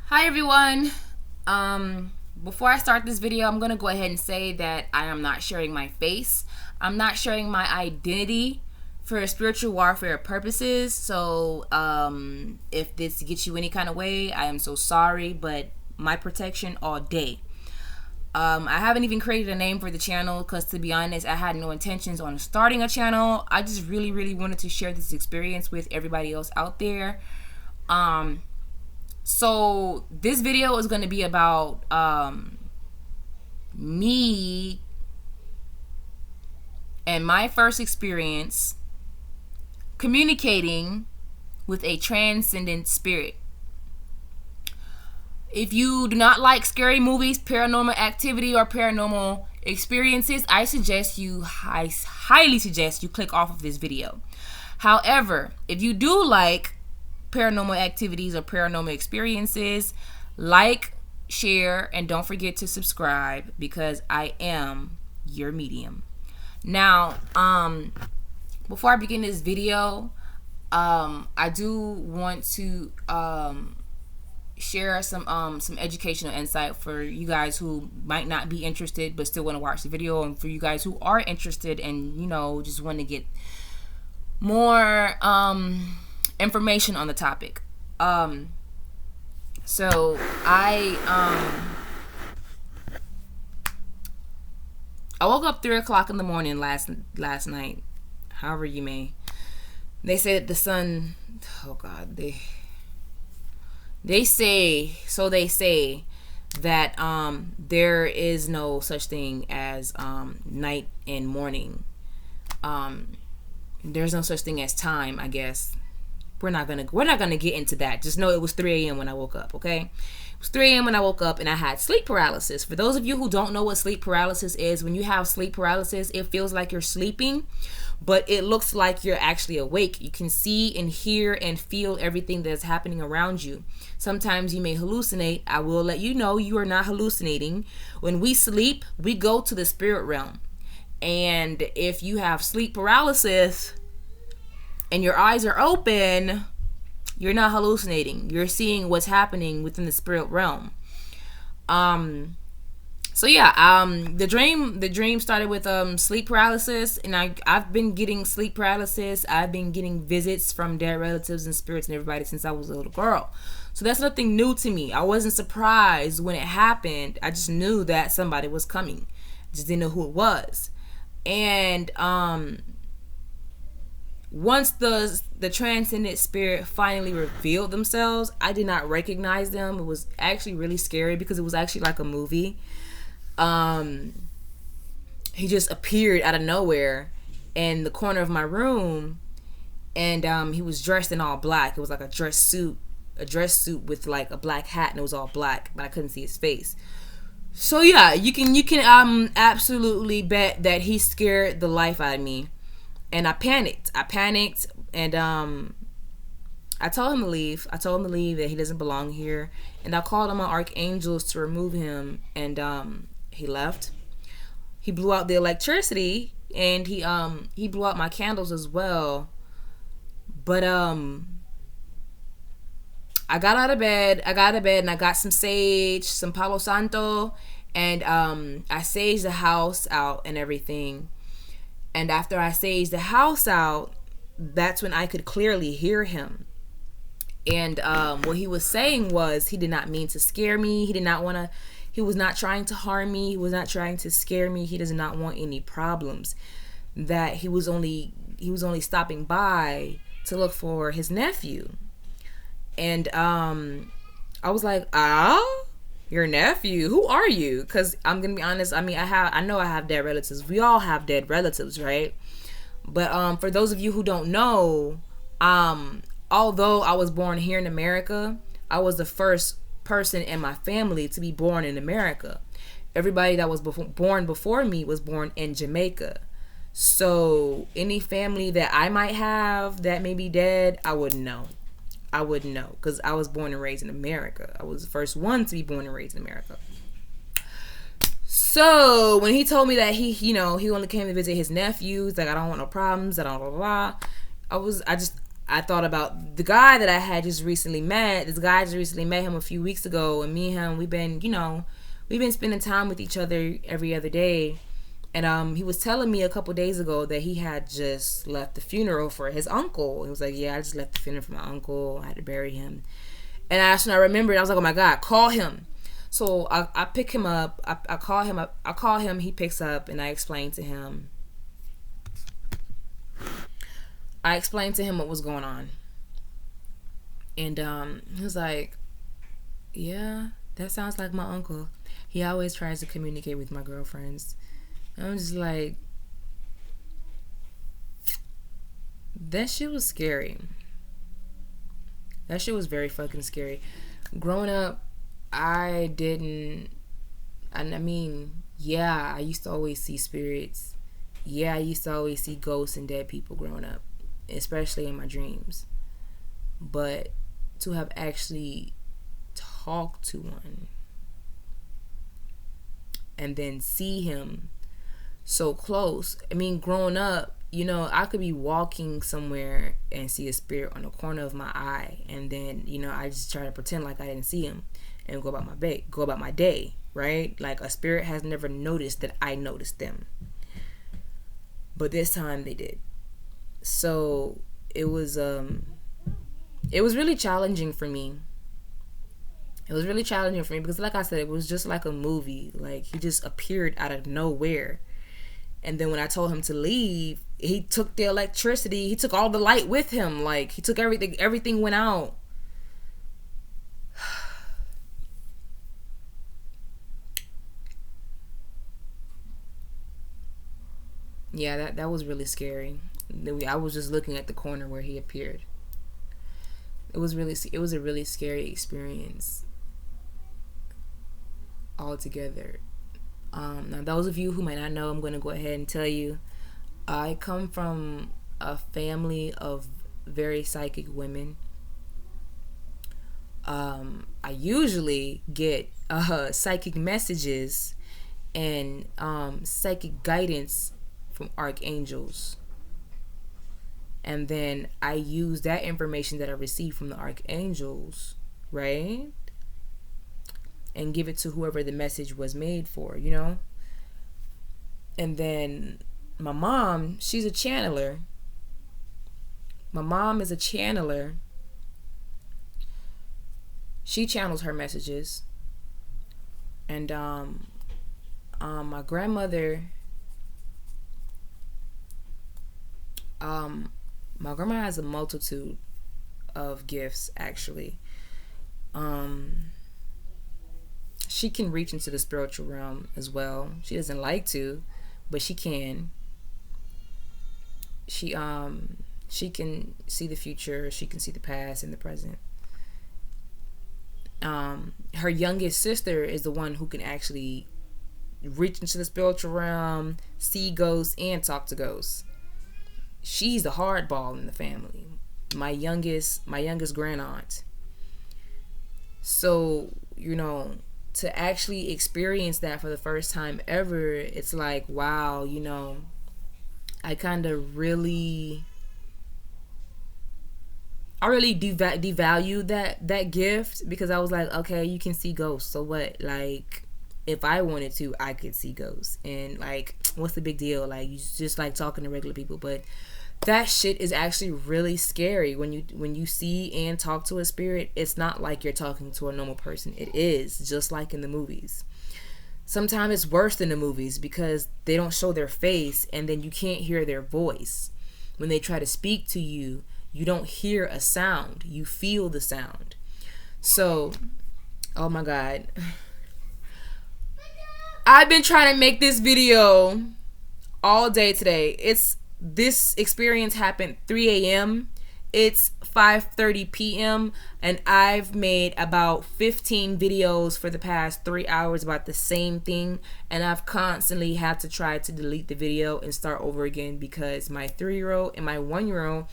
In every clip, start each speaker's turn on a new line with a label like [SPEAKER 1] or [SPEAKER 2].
[SPEAKER 1] Hi everyone. Before I start this video, I'm gonna go ahead and say that I am not sharing my face. I'm not sharing my identity for spiritual warfare purposes. So if this gets you any kind of way, I am so sorry, but my protection all day. I haven't even created a name for the channel because, to be honest, I had no intentions on starting a channel. I just really wanted to share this experience with everybody else out there. So this video is going to be about me and my first experience communicating with a transcendent spirit. If you do not like scary movies, paranormal activity, or paranormal experiences, I highly suggest you click off of this video. However, if you do like paranormal activities or paranormal experiences, like, share, and don't forget to subscribe, because I am your medium. Now, before I begin this video, I do want to share some educational insight for you guys who might not be interested but still want to watch the video, and for you guys who are interested and just want to get more information on the topic. So I woke up 3:00 in the morning last night. However you may. They said the sun. Oh God, they say that there is no such thing as night and morning. There's no such thing as time, I guess. We're not gonna get into that. Just know it was 3 a.m. when I woke up, okay? It was 3 a.m. when I woke up, and I had sleep paralysis. For those of you who don't know what sleep paralysis is, when you have sleep paralysis, it feels like you're sleeping, but it looks like you're actually awake. You can see and hear and feel everything that's happening around you. Sometimes you may hallucinate. I will let you know you are not hallucinating. When we sleep, we go to the spirit realm. And if you have sleep paralysis and your eyes are open, you're not hallucinating. You're seeing what's happening within the spirit realm. So yeah, the dream started with sleep paralysis, and I've been getting sleep paralysis. I've been getting visits from dead relatives and spirits and everybody since I was a little girl. So that's nothing new to me. I wasn't surprised when it happened. I just knew that somebody was coming. I just didn't know who it was. And once the transcendent spirit finally revealed themselves, I did not recognize them. It was actually really scary because it was actually like a movie. He just appeared out of nowhere in the corner of my room, and he was dressed in all black. It was like a dress suit with like a black hat, and it was all black, but I couldn't see his face. So yeah, you can absolutely bet that he scared the life out of me. And I panicked, and I told him to leave. That he doesn't belong here, and I called on my archangels to remove him, and he left. He blew out the electricity, and he blew out my candles as well. But I got out of bed, and I got some sage, some Palo Santo, and I saged the house out and everything. And after I saged the house out, that's when I could clearly hear him. And what he was saying was he did not mean to scare me. He was not trying to harm me. He was not trying to scare me. He does not want any problems. That he was only stopping by to look for his nephew. And I was like, your nephew? Who are you? Because I'm gonna be honest. I mean, I know I have dead relatives. We all have dead relatives, right? But for those of you who don't know, although I was born here in America, I was the first person in my family to be born in America. Everybody that was born before me was born in Jamaica. So any family that I might have that may be dead, I wouldn't know. Because I was born and raised in America. I was the first one to be born and raised in America. So when he told me that he only came to visit his nephews, like, I don't want no problems, I don't blah blah blah, I I thought about the guy that I had just recently met. This guy just recently met him a few weeks ago, and me and him, we've been spending time with each other every other day. And he was telling me a couple days ago that he had just left the funeral for his uncle. He was like, yeah, I just left the funeral for my uncle. I had to bury him. And I remembered, I was like, oh my God, call him. So I pick him up. I call him up. I call him. He picks up, and I explain to him. What was going on. And he was like, yeah, that sounds like my uncle. He always tries to communicate with my girlfriends. And I'm just like, that shit was scary. That shit was very fucking scary. Growing up, I mean, yeah, I used to always see spirits. Yeah, I used to always see ghosts and dead people growing up, especially in my dreams. But to have actually talked to one and then see him so close. I mean, growing up, I could be walking somewhere and see a spirit on the corner of my eye, and then, I just try to pretend like I didn't see him and go about my day, right? Like a spirit has never noticed that I noticed them. But this time they did. So it was really challenging for me. It was really challenging for me because, like I said, it was just like a movie. Like, he just appeared out of nowhere. And then when I told him to leave, he took the electricity. He took all the light with him. Like, he took everything. Everything went out. Yeah, that was really scary. I was just looking at the corner where he appeared. It was a really scary experience altogether. Now, those of you who might not know, I'm going to go ahead and tell you, I come from a family of very psychic women. I usually get psychic messages and psychic guidance from archangels. And then I use that information that I receive from the archangels, right? And give it to whoever the message was made for, And then my mom, she's a channeler. My mom is a channeler. She channels her messages. And my grandmother, my grandma has a multitude of gifts, actually. She can reach into the spiritual realm as well. She doesn't like to, but she can. She can see the future. She can see the past and the present. Her youngest sister is the one who can actually reach into the spiritual realm, see ghosts, and talk to ghosts. She's the hardball in the family. My youngest grand aunt. So, to actually experience that for the first time ever, it's like, wow, I kind of really devalued that gift, because I was like, okay, you can see ghosts, so what? Like, if I wanted to, I could see ghosts, and like, what's the big deal? Like, you just like talking to regular people. But that shit is actually really scary. When you see and talk to a spirit, it's not like you're talking to a normal person. It is just like in the movies. Sometimes it's worse than the movies because they don't show their face, and then you can't hear their voice. When they try to speak to you, you don't hear a sound. You feel the sound. So, oh my God. I've been trying to make this video all day today. This experience happened 3 a.m. It's 5:30 p.m. and I've made about 15 videos for the past 3 hours about the same thing, and I've constantly had to try to delete the video and start over again because my 3-year-old and my 1-year-old,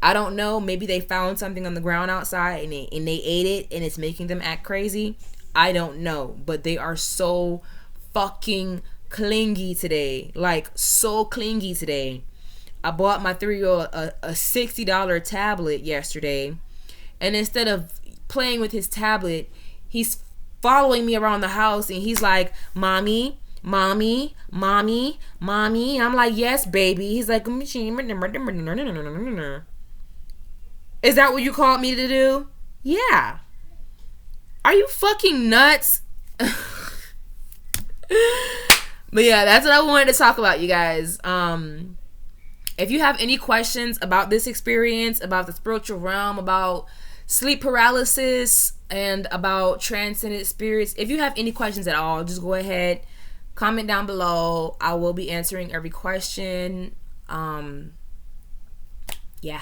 [SPEAKER 1] I don't know, maybe they found something on the ground outside and they ate it and it's making them act crazy. I don't know, but they are so fucking clingy today. Like, so clingy today. I bought my 3-year-old a $60 tablet yesterday, and instead of playing with his tablet, he's following me around the house, and he's like, mommy, mommy, mommy, mommy. I'm like, yes, baby. He's like, is that what you called me to do? Yeah. Are you fucking nuts? But yeah, that's what I wanted to talk about, you guys. If you have any questions about this experience, about the spiritual realm, about sleep paralysis, and about transcended spirits, if you have any questions at all, just go ahead, comment down below. I will be answering every question. Yeah.